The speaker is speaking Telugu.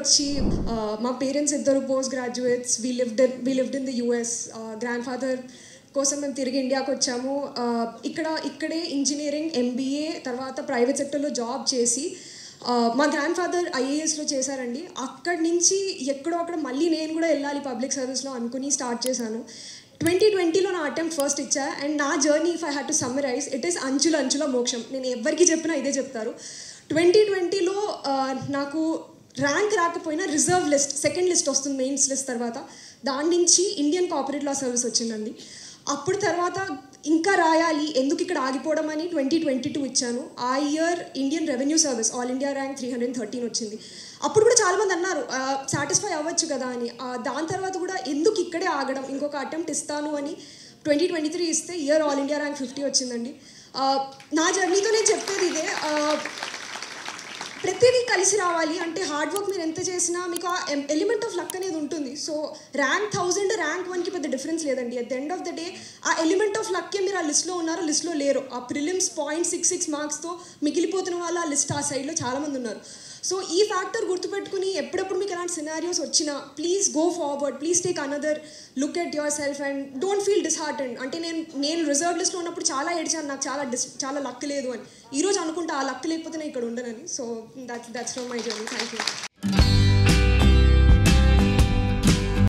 వచ్చి మా పేరెంట్స్ ఇద్దరు post graduates, we lived in the US. Grand father కోసం మేము తిరిగి ఇండియాకి వచ్చాము. ఇక్కడే ఇంజనీరింగ్, ఎంబీఏ, తర్వాత ప్రైవేట్ సెక్టర్లో జాబ్ చేసి మా గ్రాండ్ ఫాదర్ ఐఏఎస్లో చేశారండి. అక్కడి నుంచి ఎక్కడో అక్కడ మళ్ళీ నేను కూడా వెళ్ళాలి పబ్లిక్ సర్వీస్లో అనుకుని స్టార్ట్ చేశాను. 2020లో నా అటెంప్ట్ ఫస్ట్ ఇచ్చా. అండ్ నా journey, if I had to summarise, it is అంచుల మోక్షం. నేను ఎవరికి చెప్పినా ఇదే చెప్తారు. 2020లో నాకు ర్యాంక్ రాకపోయినా రిజర్వ్ లిస్ట్, సెకండ్ లిస్ట్ వస్తుంది మెయిన్స్ లిస్ట్ తర్వాత. దాని నుంచి ఇండియన్ కార్పొరేట్ లా సర్వీస్ వచ్చిందండి. అప్పుడు తర్వాత ఇంకా రాయాలి, ఎందుకు ఇక్కడ ఆగిపోవడం అని 2022 ఇచ్చాను. ఆ year Indian revenue service all India rank 313 వచ్చింది. అప్పుడు కూడా చాలామంది అన్నారు సాటిస్ఫై అవ్వచ్చు కదా అని. దాని తర్వాత కూడా ఎందుకు ఇక్కడే ఆగడం, ఇంకొక అటెంప్ట్ ఇస్తాను అని 2023 ఇస్తే ఇయర్ ఆల్ ఇండియా ర్యాంక్ 50 వచ్చిందండి. నా జర్నీతో నేను చెప్పేది ఇదే, ప్రతిదీ కలిసి రావాలి అంటే హార్డ్ వర్క్ మీరు ఎంత చేసినా మీకు ఆ ఎలిమెంట్ ఆఫ్ లక్ అనేది ఉంటుంది. సో ర్యాంక్ 1000 ర్యాంక్ 1కి పెద్ద డిఫరెన్స్ లేదండి. At the end of the day ఆ ఎలిమెంట్ ఆఫ్ లక్కే మీరు ఆ లిస్ట్లో ఉన్నారో లిస్ట్లో లేరు. ఆ ప్రిలిమ్స్ 0.66 మార్క్స్తో మిగిలిపోతున్న వాళ్ళు ఆ లిస్ట్ ఆ సైడ్లో చాలామంది ఉన్నారు. సో ఈ ఫ్యాక్టర్ గుర్తుపెట్టుకుని ఎప్పుడప్పుడు మీకు ఎలాంటి సినారియోస్ వచ్చినా please go forward, please take another look at yourself and don't feel disheartened. అంటే నేను రిజర్వ్ లిస్ట్లో ఉన్నప్పుడు చాలా ఏడ్చాను, నాకు చాలా లక్ లేదు అని. ఈరోజు అనుకుంటా ఆ లక్ లేకపోతే నేను ఇక్కడ ఉండనని. So that's from my journey. Thank you.